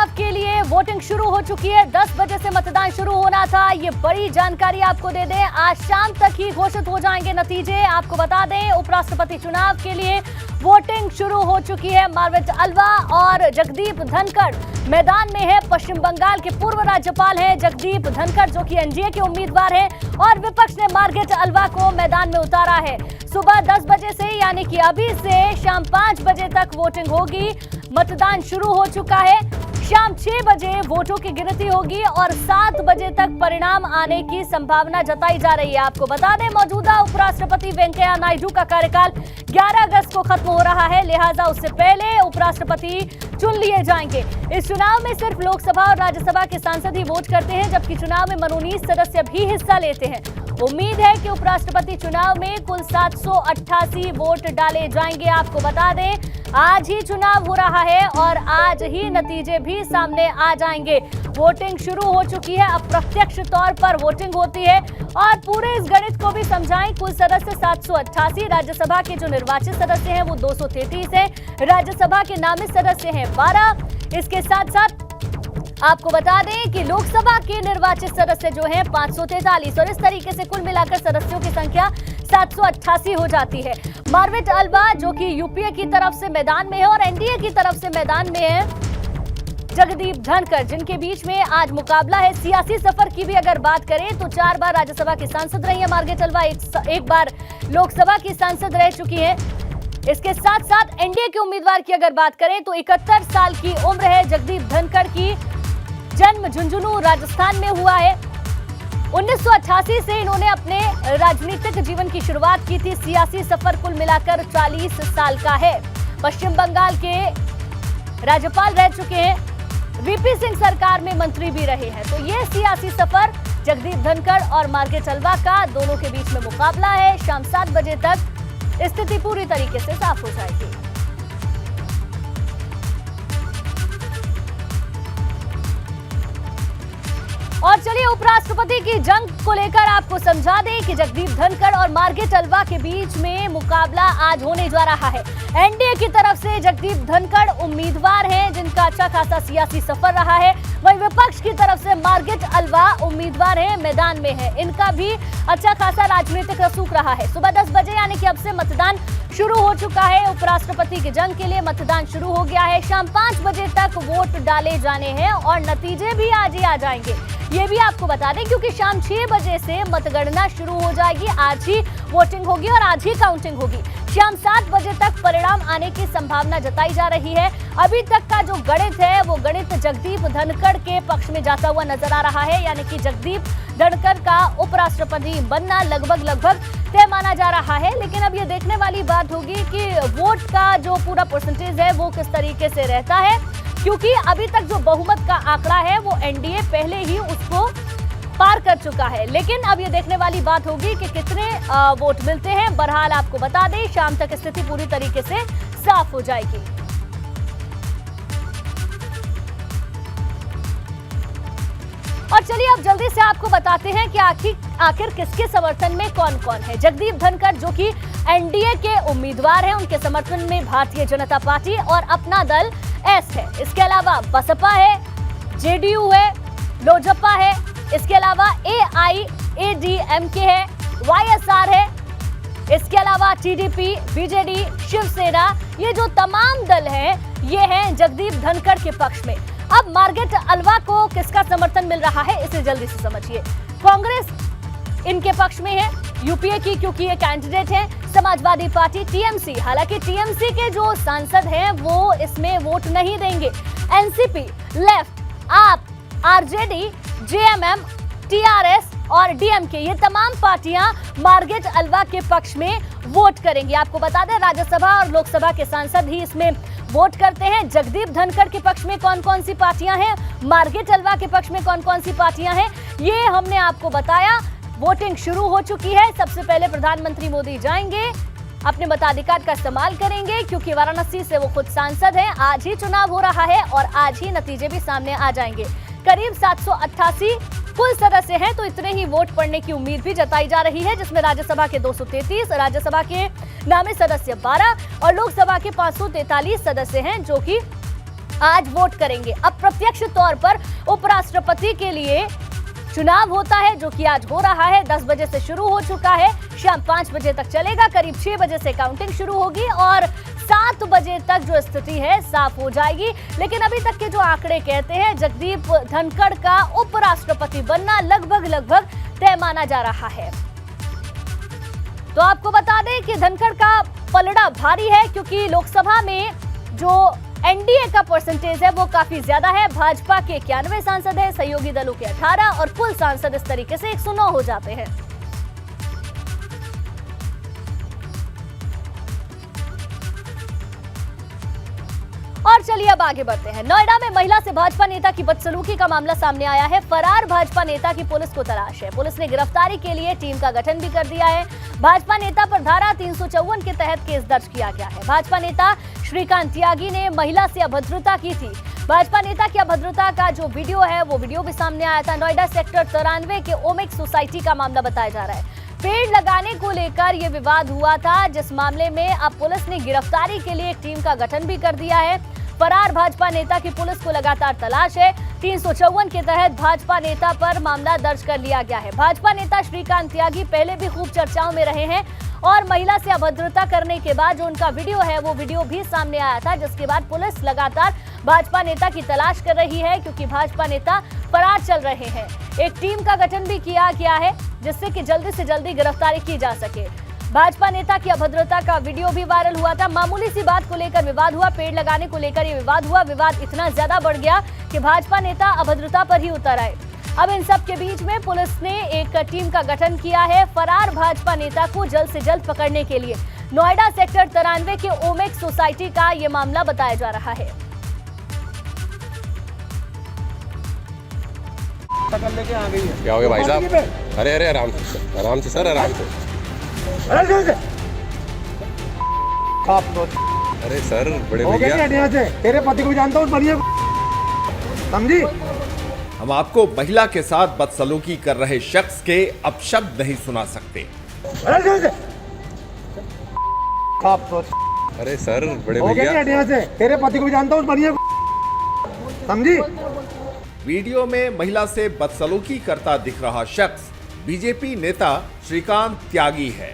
चुनाव के लिए वोटिंग शुरू हो चुकी है। 10 बजे से मतदान शुरू होना था। ये बड़ी जानकारी आपको दे दें, आज शाम तक ही घोषित हो जाएंगे नतीजे। आपको बता दें, उपराष्ट्रपति चुनाव के लिए वोटिंग शुरू हो चुकी है। मार्गरेट अल्वा और जगदीप धनखड़ मैदान में है। पश्चिम बंगाल के पूर्व राज्यपाल हैं जगदीप धनखड़, जो कि एनडीए के उम्मीदवार हैं, और विपक्ष ने मार्गरेट अल्वा को मैदान में उतारा है। सुबह 10 बजे से, यानी कि अभी से शाम 5 बजे तक वोटिंग होगी। मतदान शुरू हो चुका है। शाम 6 बजे वोटों की गिनती होगी और 7 बजे तक परिणाम आने की संभावना जताई जा रही है। आपको बता दें, मौजूदा उपराष्ट्रपति वेंकैया नायडू का कार्यकाल 11 अगस्त को खत्म हो रहा है, लिहाजा उससे पहले उपराष्ट्रपति चुन लिए जाएंगे। इस चुनाव में सिर्फ लोकसभा और राज्यसभा के सांसद ही वोट करते हैं, जबकि चुनाव में मनोनीत सदस्य भी हिस्सा लेते हैं। उम्मीद है कि उपराष्ट्रपति चुनाव में कुल 788 वोट डाले जाएंगे। आपको बता दें, आज ही चुनाव हो रहा है और आज ही नतीजे भी सामने आ जाएंगे। वोटिंग शुरू हो चुकी है। अप्रत्यक्ष तौर पर वोटिंग होती है और पूरे इस गणित को भी समझाएं। कुल सदस्य 788, राज्यसभा के जो निर्वाचित सदस्य हैं वो 233 है, राज्यसभा के नामित सदस्य हैं 12। इसके साथ साथ आपको बता दें कि लोकसभा के निर्वाचित सदस्य जो हैं 543, और इस तरीके से कुल मिलाकर सदस्यों की संख्या 788 हो जाती है। मार्गरेट अल्वा, जो कि यूपीए की तरफ से मैदान में है और एनडीए की तरफ से मैदान में है जगदीप धनखड़, जिनके बीच में आज मुकाबला है। सियासी सफर की भी अगर बात करें तो 4 बार राज्यसभा की सांसद रही है मार्गरेट अल्वा, एक बार लोकसभा की सांसद रह चुकी है। इसके साथ साथ एनडीए के उम्मीदवार की अगर बात करें तो 71 साल की उम्र है जगदीप धनखड़ की। जन्म झुंझुनू राजस्थान में हुआ है। 1988 से इन्होंने अपने राजनीतिक जीवन की शुरुआत की थी। सियासी सफर कुल मिलाकर 40 साल का है। पश्चिम बंगाल के राज्यपाल रह चुके हैं। वीपी सिंह सरकार में मंत्री भी रहे हैं। तो ये सियासी सफर जगदीप धनखड़ और मार्गरेट अल्वा का, दोनों के बीच में मुकाबला है। शाम 7 बजे तक स्थिति पूरी तरीके से साफ हो जाएगी। और चलिए, उपराष्ट्रपति की जंग को लेकर आपको समझा दें कि जगदीप धनखड़ और मार्गरेट अल्वा के बीच में मुकाबला आज होने जा रहा है। एनडीए की तरफ से जगदीप धनखड़ उम्मीदवार हैं, जिनका अच्छा खासा सियासी सफर रहा है। वहीं विपक्ष की तरफ से मार्गरेट अल्वा उम्मीदवार हैं, मैदान में है। इनका भी अच्छा खासा राजनीतिक रसूख रहा है। सुबह 10 बजे, यानी कि अब से मतदान शुरू हो चुका है। उपराष्ट्रपति की जंग के लिए मतदान शुरू हो गया है। शाम 5 बजे तक वोट डाले जाने हैं और नतीजे भी आज ही आ जाएंगे। ये भी आपको बता दें, क्योंकि शाम 6 बजे से मतगणना शुरू हो जाएगी। आज ही वोटिंग होगी और आज ही काउंटिंग होगी। शाम 7 बजे तक परिणाम आने की संभावना जताई जा रही है। अभी तक का जो गणित है वो गणित जगदीप धनखड़ के पक्ष में जाता हुआ नजर आ रहा है, यानी कि जगदीप धनखड़ का उपराष्ट्रपति बनना लगभग तय माना जा रहा है। लेकिन अब ये देखने वाली बात होगी कि वोट का जो पूरा परसेंटेज है वो किस तरीके से रहता है, क्योंकि अभी तक जो बहुमत का आंकड़ा है वो एनडीए पहले ही उसको पार कर चुका है। लेकिन अब ये देखने वाली बात होगी कि कितने वोट मिलते हैं। बहरहाल आपको बता दें, शाम तक स्थिति पूरी तरीके से साफ हो जाएगी। और चलिए, अब जल्दी से आपको बताते हैं कि आखिर किसके समर्थन में कौन कौन है। जगदीप धनखड़, जो कि एनडीए के उम्मीदवार हैं, उनके समर्थन में भारतीय जनता पार्टी और अपना दल एस है। इसके अलावा बसपा है, जेडीयू है, लोजपा है, इसके अलावा एआईएडीएमके है, वाईएसआर है, इसके अलावा टीडीपी, बीजेडी, शिवसेना, ये जो तमाम दल हैं ये हैं जगदीप धनखड़ के पक्ष में। अब मार्गरेट अल्वा को किसका समर्थन मिल रहा है, इसे जल्दी से समझिए। कांग्रेस इनके पक्ष में है, यूपीए की, क्योंकि ये कैंडिडेट है। समाजवादी पार्टी, टीएमसी, हालांकि टीएमसी के जो सांसद हैं वो इसमें वोट नहीं देंगे। एनसीपी, लेफ्ट, आप, आरजेडी, जेएमएम, टीआरएस और डीएमके, ये तमाम पार्टियां मार्गरेट अल्वा के पक्ष में वोट करेंगी। आपको बता दें, राज्यसभा और लोकसभा के सांसद ही इसमें वोट करते हैं। जगदीप धनखड़ के पक्ष में कौन कौन सी पार्टियां हैं, मार्गरेट अल्वा के पक्ष में कौन कौन सी पार्टियां हैं, ये हमने आपको बताया। वोटिंग शुरू हो चुकी है। सबसे पहले प्रधानमंत्री मोदी जाएंगे, अपने मताधिकार का इस्तेमाल करेंगे, क्योंकि वाराणसी से वो खुद सांसद हैं। आज ही चुनाव हो रहा है और आज ही नतीजे भी सामने आ जाएंगे। करीब 788 कुल सदस्य हैं, तो इतने ही वोट पड़ने की उम्मीद भी जताई जा रही है, जिसमें राज्यसभा के 233, राज्यसभा के नामित सदस्य 12 और लोकसभा के 543 सदस्य हैं, जो कि आज वोट करेंगे। अप्रत्यक्ष तौर पर उपराष्ट्रपति के लिए चुनाव होता है, जो कि आज हो रहा है। 10 बजे से शुरू हो चुका है, शाम 5 बजे तक चलेगा। करीब 6 बजे से काउंटिंग शुरू होगी और 7 बजे तक जो स्थिति है साफ हो जाएगी। लेकिन अभी तक के जो आंकड़े कहते हैं, जगदीप धनखड़ का उपराष्ट्रपति बनना लगभग तय माना जा रहा है। तो आपको बता दें कि धनखड़ का पलड़ा भारी है, क्योंकि लोकसभा में जो एनडीए का परसेंटेज है वो काफी ज्यादा है। भाजपा के 91 सांसद है, सहयोगी दलों के 18 और कुल सांसद इस तरीके से 109 हो जाते हैं। और चलिए अब आगे बढ़ते हैं। नोएडा में महिला से भाजपा नेता की बदसलूकी का मामला सामने आया है। फरार भाजपा नेता की पुलिस को तलाश है। पुलिस ने गिरफ्तारी के लिए टीम का गठन भी कर दिया है। भाजपा नेता पर धारा 354 के तहत केस दर्ज किया गया है। भाजपा नेता श्रीकांत त्यागी ने महिला से अभद्रता की थी। भाजपा नेता की अभद्रता का जो वीडियो है वो वीडियो भी सामने आया था। नोएडा सेक्टर 93 के ओमेक्स सोसाइटी का मामला बताया जा रहा है। पेड़ लगाने को लेकर यह विवाद हुआ था, जिस मामले में अब पुलिस ने गिरफ्तारी के लिए एक टीम का गठन भी कर दिया है। फरार भाजपा नेता की पुलिस को लगातार तलाश है। 354 के तहत भाजपा नेता पर मामला दर्ज कर लिया गया है। भाजपा नेता श्रीकांत त्यागी पहले भी खूब चर्चाओं में रहे हैं और महिला से अभद्रता करने के बाद जो उनका वीडियो है वो वीडियो भी सामने आया था, जिसके बाद पुलिस लगातार भाजपा नेता की तलाश कर रही है, क्योंकि भाजपा नेता फरार चल रहे हैं। एक टीम का गठन भी किया गया है, जिससे कि जल्दी से जल्दी गिरफ्तारी की जा सके। भाजपा नेता की अभद्रता का वीडियो भी वायरल हुआ था। मामूली सी बात को लेकर विवाद हुआ, पेड़ लगाने को लेकर ये विवाद हुआ। विवाद इतना ज्यादा बढ़ गया कि भाजपा नेता अभद्रता पर ही उतर आए। अब इन सब के बीच में पुलिस ने एक टीम का गठन किया है फरार भाजपा नेता को जल्द से जल्द पकड़ने के लिए। नोएडा सेक्टर 93 के ओमेक्स सोसाइटी का ये मामला बताया जा रहा है। लेके आ गई है। क्या हो गया भाई साहब? अरे आराम से सर, आराम से। अरे सर, बड़े भैया तेरे पति को जानता हूँ, बढ़िया समझी। हम आपको महिला के साथ बदसलूकी कर रहे शख्स के अपशब्द नहीं सुना सकते। अरे सर, बड़े भैया तेरे पति को जानता हूँ, बढ़िया समझी। वीडियो में महिला से बदसलूकी करता दिख रहा शख्स बीजेपी नेता श्रीकांत त्यागी है।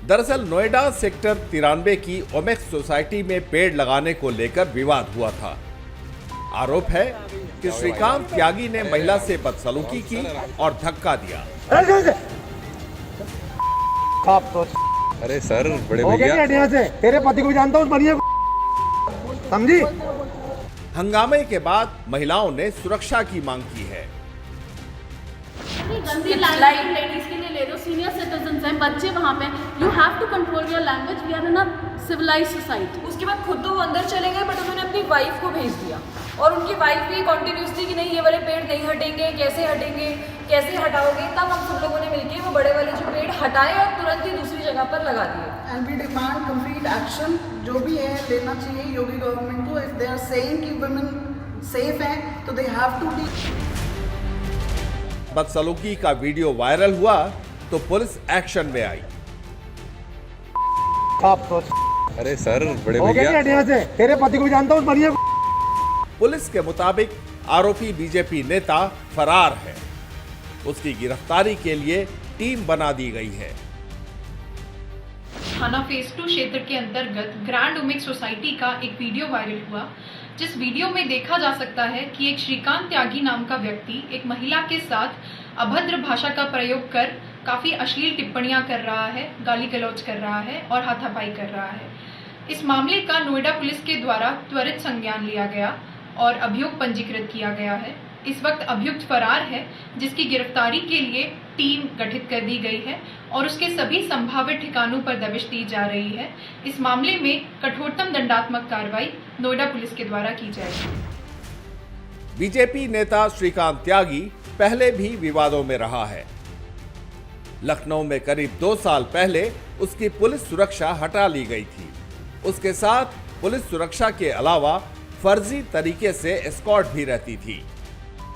दरअसल नोएडा सेक्टर 93 की ओमेक्स सोसाइटी में पेड़ लगाने को लेकर विवाद हुआ था। आरोप है कि श्रीकांत त्यागी ने महिला से बदसलूकी की और धक्का दिया। अरे सर, बड़े भैया तेरे पति को जानता हूँ, बढ़िया समझी। हंगामे के बाद महिलाओं ने सुरक्षा की मांग की है। गंदी लैंग्वेज लेडीज के लिए ले लो, सीनियर सिटीजन्स हैं, बच्चे वहाँ पे। You have to control your language, we are in a civilise society. उसके बाद खुद तो वो अंदर चले गए, बट उन्होंने अपनी वाइफ को भेज दिया और उनकी वाइफ भी कॉन्टिन्यूस थी कि नहीं ये वाले पेड़ नहीं हटेंगे, कैसे हटाओगे। तब हम सब लोगों ने मिलकर वो बड़े वाले जो पेड़ हटाए और तुरंत ही दूसरी जगह पर लगा दिए। And we demand complete action, जो भी है लेना चाहिए योगी गवर्नमेंट को। इफ दे आर सेइंग कि वुमेन सेफ हैं तो दे हैव टू बी। बदसलूकी का वीडियो वायरल हुआ तो पुलिस एक्शन में आई। अरे सर, बड़े भैया तेरे पति को जानता हूँ, बढ़िया। पुलिस के मुताबिक आरोपी बीजेपी नेता फरार है। उसकी गिरफ्तारी के लिए टीम बना दी गई है। थाना फेज 2 क्षेत्र के अंतर्गत ग्रैंड ओमेक्स सोसाइटी का एक वीडियो वायरल हुआ, जिस वीडियो में देखा जा सकता है कि एक श्रीकांत त्यागी नाम का व्यक्ति एक महिला के साथ अभद्र भाषा का प्रयोग कर काफी अश्लील टिप्पणियां कर रहा है, गाली गलौज कर रहा है और हाथापाई कर रहा है। इस मामले का नोएडा पुलिस के द्वारा त्वरित संज्ञान लिया गया और अभियोग पंजीकृत किया गया है। इस वक्त अभियुक्त फरार है, जिसकी गिरफ्तारी के लिए टीम गठित कर दी गई है और उसके सभी संभावित ठिकानों पर दबिश दी जा रही है। इस मामले में कठोरतम दंडात्मक कार्रवाई नोएडा पुलिस के द्वारा की जाएगी। बीजेपी नेता श्रीकांत त्यागी पहले भी विवादों में रहा है। लखनऊ में करीब 2 साल पहले उसकी पुलिस सुरक्षा हटा ली गई थी। उसके साथ पुलिस सुरक्षा के अलावा फर्जी तरीके से एस्कॉर्ट भी रहती थी।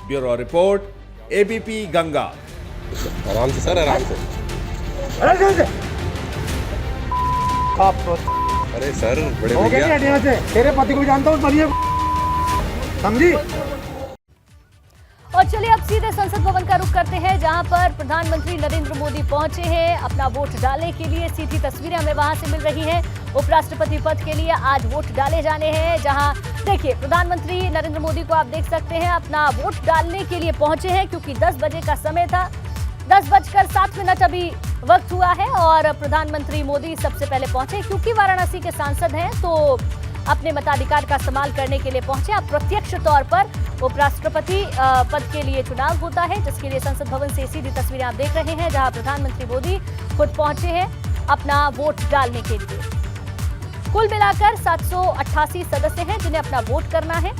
Bureau report, ABP Ganga. आराम से सर, आराम से। अरे सर बड़े हो गया भैया नहीं, यहाँ से तेरे पति को भी जानता हूँ, बढ़िया समझी। और चलिए अब सीधे संसद भवन का रुख करते हैं, जहां पर प्रधानमंत्री नरेंद्र मोदी पहुंचे हैं अपना वोट डालने के लिए। सीधी तस्वीरें हमें वहां से मिल रही हैं। उपराष्ट्रपति पद के लिए आज वोट डाले जाने हैं, जहां देखिए प्रधानमंत्री नरेंद्र मोदी को आप देख सकते हैं अपना वोट डालने के लिए पहुंचे हैं, क्योंकि 10 बजे का समय था। 10:07 अभी वक्त हुआ है और प्रधानमंत्री मोदी सबसे पहले पहुंचे, क्योंकि वाराणसी के सांसद हैं तो अपने मताधिकार का इस्तेमाल करने के लिए पहुंचे। अब प्रत्यक्ष तौर पर उपराष्ट्रपति पद के लिए चुनाव होता है, जिसके लिए संसद भवन से सीधी तस्वीरें आप देख रहे हैं, जहां प्रधानमंत्री मोदी खुद पहुंचे हैं अपना वोट डालने के लिए। कुल मिलाकर 788 सदस्य हैं जिन्हें अपना वोट करना है,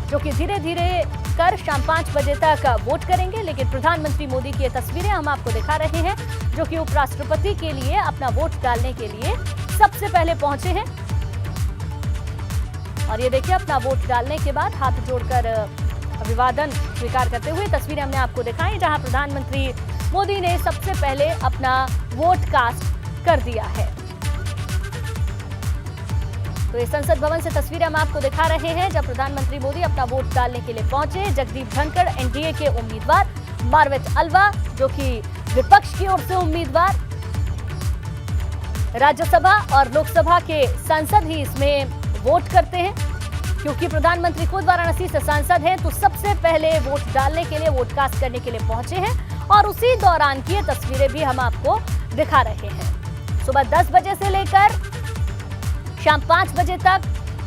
जो कि धीरे धीरे कर शाम 5 बजे तक वोट करेंगे। लेकिन प्रधानमंत्री मोदी की ये तस्वीरें हम आपको दिखा रहे हैं, जो कि उपराष्ट्रपति के लिए अपना वोट डालने के लिए सबसे पहले पहुंचे हैं। और ये देखिए अपना वोट डालने के बाद हाथ जोड़कर अभिवादन स्वीकार करते हुए तस्वीरें हमने आपको दिखाई, जहां प्रधानमंत्री मोदी ने सबसे पहले अपना वोट कास्ट कर दिया है। तो इस संसद भवन से तस्वीरें हम आपको दिखा रहे हैं, जब प्रधानमंत्री मोदी अपना वोट डालने के लिए पहुंचे। जगदीप धनखड़ एनडीए के उम्मीदवार, मारवेट अलवा जो कि विपक्ष की ओर से उम्मीदवार, राज्यसभा और लोकसभा के सांसद ही इसमें वोट करते हैं। क्योंकि प्रधानमंत्री खुद वाराणसी से सांसद हैं, तो सबसे पहले वोट डालने के लिए, वोट कास्ट करने के लिए पहुंचे हैं। और उसी दौरान की ये तस्वीरें भी हम आपको दिखा रहे हैं। सुबह 10 बजे से लेकर शाम 5 बजे तक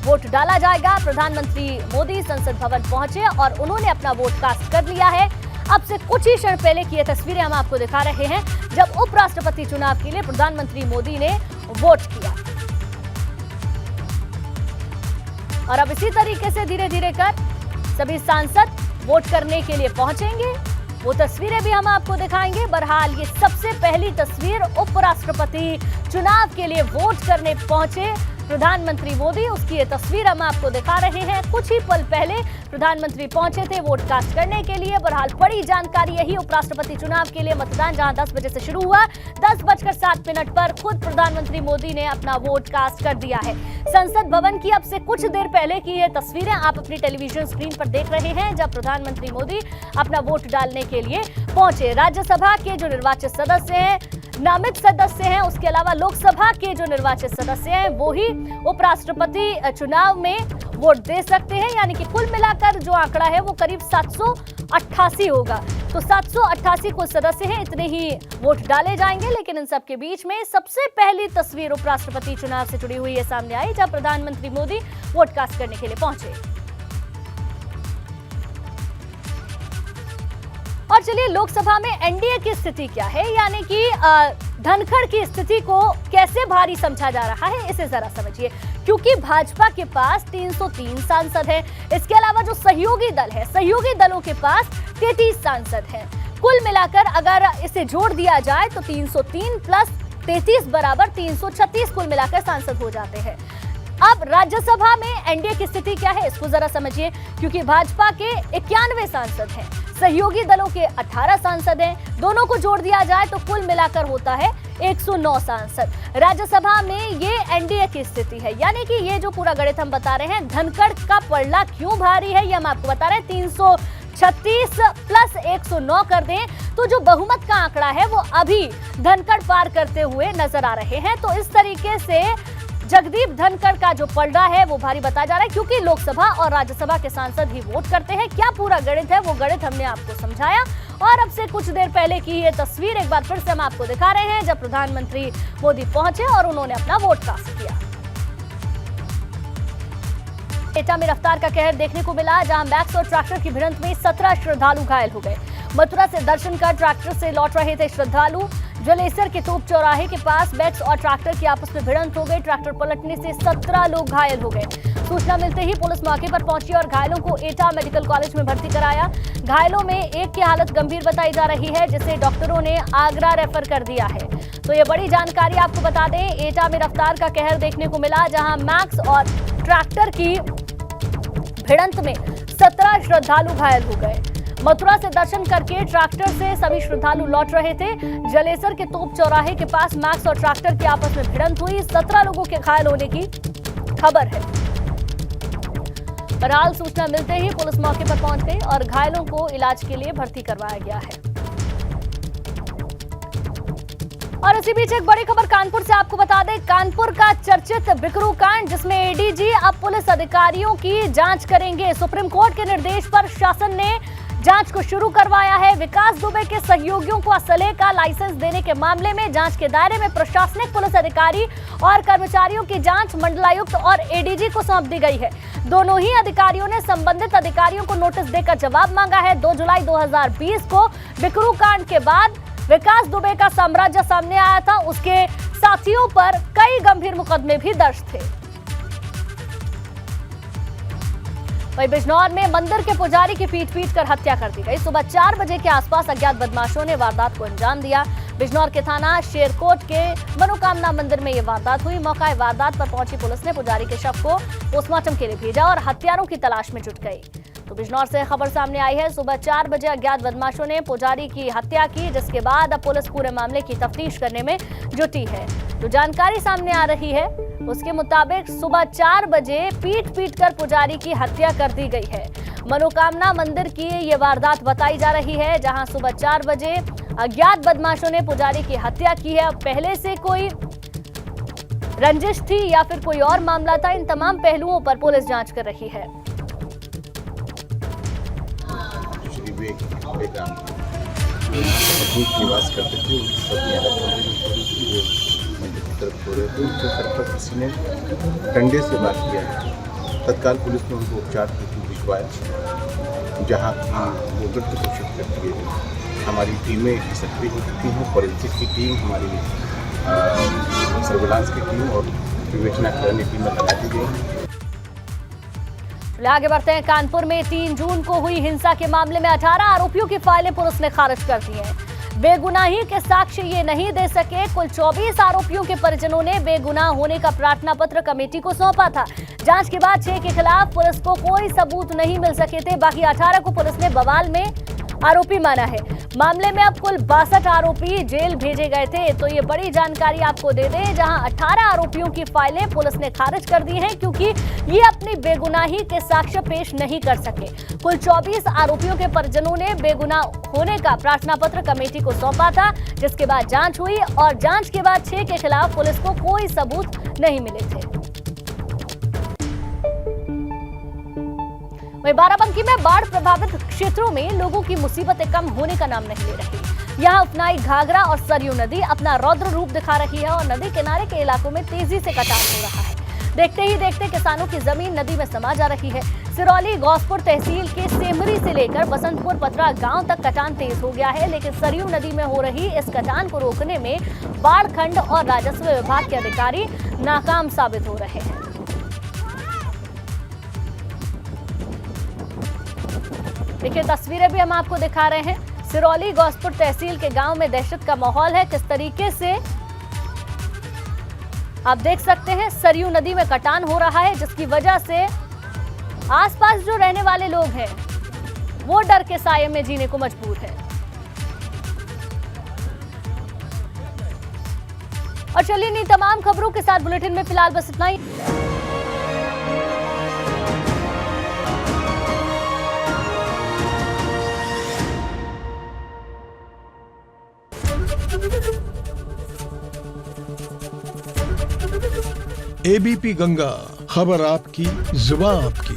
वोट डाला जाएगा। प्रधानमंत्री मोदी संसद भवन पहुंचे और उन्होंने अपना वोट कास्ट कर लिया है। अब से कुछ ही क्षण पहले की ये तस्वीरें हम आपको दिखा रहे हैं, जब उपराष्ट्रपति चुनाव के लिए प्रधानमंत्री मोदी ने वोट किया। और अब इसी तरीके से धीरे धीरे कर सभी सांसद वोट करने के लिए पहुंचेंगे। वो तस्वीरें भी हम आपको दिखाएंगे। बहरहाल ये सबसे पहली तस्वीर उपराष्ट्रपति चुनाव के लिए वोट करने पहुंचे प्रधानमंत्री मोदी, उसकी ये तस्वीर हम आपको दिखा रहे हैं। कुछ ही पल पहले प्रधानमंत्री पहुंचे थे वोट कास्ट करने के लिए। बहरहाल बड़ी जानकारी यही, उपराष्ट्रपति चुनाव के लिए मतदान जहां 10 बजे से शुरू हुआ, 10:07 पर खुद प्रधानमंत्री मोदी ने अपना वोट कास्ट कर दिया है। संसद भवन की अब से कुछ देर पहले की ये तस्वीरें आप अपनी टेलीविजन स्क्रीन पर देख रहे हैं, जब प्रधानमंत्री मोदी अपना वोट डालने के लिए पहुंचे। राज्यसभा के जो निर्वाचित सदस्य हैं, नामित सदस्य हैं, उसके अलावा लोकसभा के जो निर्वाचित सदस्य हैं, वो ही उपराष्ट्रपति चुनाव में वोट दे सकते हैं। यानी कि कुल मिलाकर जो आंकड़ा है वो करीब 788 होगा। तो 788 कुल सदस्य हैं, इतने ही वोट डाले जाएंगे। लेकिन इन सब के बीच में सबसे पहली तस्वीर उपराष्ट्रपति चुनाव से जुड़ी हुई है सामने आई, जब प्रधानमंत्री मोदी वोट कास्ट करने के लिए पहुंचे। और चलिए लोकसभा में एनडीए की स्थिति क्या है, यानी कि धनखड़ की स्थिति को कैसे भारी समझा जा रहा है, इसे जरा समझिए। क्योंकि भाजपा के पास 303 सांसद हैं, इसके अलावा जो सहयोगी दल है, सहयोगी दलों के पास 33 सांसद हैं। कुल मिलाकर अगर इसे जोड़ दिया जाए तो 303 प्लस 33 बराबर 336 कुल मिलाकर सांसद हो जाते हैं। अब राज्यसभा में एनडीए की स्थिति क्या है, इसको जरा समझिए। क्योंकि भाजपा के 91 सांसद हैं, सहयोगी दलों के 18 सांसद हैं, दोनों को जोड़ दिया जाए तो कुल मिलाकर होता है 109 सांसद। राज्यसभा में ये एनडीए की स्थिति है। यानी कि ये जो पूरा गणित हम बता रहे हैं, धनखड़ का पलड़ा क्यों भारी है, ये हम आपको बता रहे हैं। 336 प्लस 109 कर दें तो जो बहुमत का आंकड़ा है वो अभी धनखड़ पार करते हुए नजर आ रहे हैं। तो इस तरीके से जगदीप धनखड़ का जो पलड़ा है वो भारी बता जा रहा है, क्योंकि लोकसभा और राज्यसभा के सांसद ही वोट करते हैं। क्या पूरा गणित है, वो गणित हमने आपको समझाया। और अब से कुछ देर पहले की ये तस्वीर एक बार फिर से हम आपको दिखा रहे हैं, जब प्रधानमंत्री मोदी पहुंचे और उन्होंने अपना वोट कास्ट किया। एटा में रफ्तार का कहर देखने को मिला, जहां मैक्स और ट्रैक्टर की भिड़ंत में 17 श्रद्धालु घायल हो गए। मथुरा से दर्शन कर ट्रैक्टर से लौट रहे थे श्रद्धालु। जलेसर के तोप चौराहे के पास मैक्स और ट्रैक्टर की आपस में भिड़ंत हो गई। ट्रैक्टर पलटने से 17 लोग घायल हो गए। सूचना मिलते ही पुलिस मौके पर पहुंची और घायलों को एटा मेडिकल कॉलेज में भर्ती कराया। घायलों में एक की हालत गंभीर बताई जा रही है, जिसे डॉक्टरों ने आगरा रेफर कर दिया है। तो ये बड़ी जानकारी आपको बता दें, एटा में रफ्तार का कहर देखने को मिला, जहां मैक्स और ट्रैक्टर की भिड़ंत में 17 श्रद्धालु घायल हो गए। मथुरा से दर्शन करके ट्रैक्टर से सभी श्रद्धालु लौट रहे थे। जलेसर के तोप चौराहे के पास मैक्स और ट्रैक्टर की आपस में भिड़ंत हुई। 17 लोगों के घायल होने की खबर है। बहरहाल सूचना मिलते ही पुलिस मौके पर पहुंच गई और घायलों को इलाज के लिए भर्ती करवाया गया है। और इसी बीच एक बड़ी खबर कानपुर से आपको बता दें, कानपुर का चर्चित बिकरू कांड जिसमें एडीजी अब पुलिस अधिकारियों की जांच करेंगे। सुप्रीम कोर्ट के निर्देश पर शासन ने जांच को शुरू करवाया है। विकास दुबे के सहयोगियों को असले का लाइसेंस देने के मामले में जांच के दायरे में प्रशासनिक पुलिस अधिकारी और कर्मचारियों की जांच मंडलायुक्त और एडीजी को सौंप दी गई है। दोनों ही अधिकारियों ने संबंधित अधिकारियों को नोटिस देकर जवाब मांगा है। 2 जुलाई 2020 को बिकरू कांड के बाद विकास दुबे का साम्राज्य सामने आया था। उसके साथियों पर कई गंभीर मुकदमे भी दर्ज थे। वहीं बिजनौर में मंदिर के पुजारी की पीट कर हत्या कर दी गई। सुबह 4 बजे के आसपास अज्ञात बदमाशों ने वारदात को अंजाम दिया। बिजनौर के थाना शेरकोट के मनोकामना मंदिर में यह वारदात हुई। मौका वारदात पर पहुंची पुलिस ने पुजारी के शव को पोस्टमार्टम के लिए भेजा और हत्यारों की तलाश में जुट गई। तो बिजनौर से खबर सामने आई है, सुबह 4 बजे अज्ञात बदमाशों ने पुजारी की हत्या की, जिसके बाद अब पुलिस पूरे मामले की तफ्तीश करने में जुटी है। जो जानकारी सामने आ रही है उसके मुताबिक सुबह 4 बजे पीट कर पुजारी की हत्या कर दी गई है। मनोकामना मंदिर की ये वारदात बताई जा रही है, जहां सुबह 4 बजे अज्ञात बदमाशों ने पुजारी की हत्या की है। अब पहले से कोई रंजिश थी या फिर कोई और मामला था, इन तमाम पहलुओं पर पुलिस जांच कर रही है। निवास करते थे, मंदिर की तरफ हो रहे थे। उनके सर पर किसी ने डंडे से वार किया। तत्काल पुलिस ने उनको उपचार के लिए भिजवाया, जहाँ वो मृत घोषित कर दिए गए। हमारी टीमें सक्रिय हो चुकी हैं, फॉरेंसिक की टीम, हमारी सर्विलांस की टीम और विवेचना करने की टीमें लगा दी गई। आगे बढ़ते हैं। कानपुर में 3 जून को हुई हिंसा के मामले में 18 आरोपियों की फाइलें पुलिस ने खारिज कर दी हैं। बेगुनाही के साक्ष्य ये नहीं दे सके। कुल 24 आरोपियों के परिजनों ने बेगुनाह होने का प्रार्थना पत्र कमेटी को सौंपा था। जांच के बाद 6 के खिलाफ पुलिस को कोई सबूत नहीं मिल सके थे। बाकी 18 को पुलिस ने बवाल में आरोपी माना है। मामले में अब कुल 62 आरोपी जेल भेजे गए थे। तो ये बड़ी जानकारी आपको दे दें, जहां 18 आरोपियों की फाइलें पुलिस ने खारिज कर दी हैं, क्योंकि ये अपनी बेगुनाही के साक्ष्य पेश नहीं कर सके। कुल 24 आरोपियों के परिजनों ने बेगुनाह होने का प्रार्थना पत्र कमेटी को सौंपा था, जिसके बाद जांच हुई और जांच के बाद 6 के खिलाफ पुलिस को कोई सबूत नहीं मिले थे। वहीं बाराबंकी में बाढ़ प्रभावित क्षेत्रों में लोगों की मुसीबतें कम होने का नाम नहीं ले रही। यहाँ उफनाई घाघरा और सरयू नदी अपना रौद्र रूप दिखा रही है और नदी किनारे के इलाकों में तेजी से कटाव हो रहा है। देखते ही देखते किसानों की जमीन नदी में समा जा रही है। सिरौली गौसपुर तहसील के सेमरी से लेकर बसंतपुर पथरा गांव तक कटान तेज हो गया है, लेकिन सरयू नदी में हो रही इस कटान को रोकने में बाढ़ खंड और राजस्व विभाग के अधिकारी नाकाम साबित हो रहे हैं। देखिए तस्वीरें भी हम आपको दिखा रहे हैं। सिरौली गौसपुर तहसील के गांव में दहशत का माहौल है। किस तरीके से आप देख सकते हैं, सरयू नदी में कटान हो रहा है, जिसकी वजह से आसपास जो रहने वाले लोग हैं वो डर के साये में जीने को मजबूर है। और चलिए इन तमाम खबरों के साथ बुलेटिन में फिलहाल बस इतना ही। एबीपी गंगा, खबर आपकी, जुबान आपकी।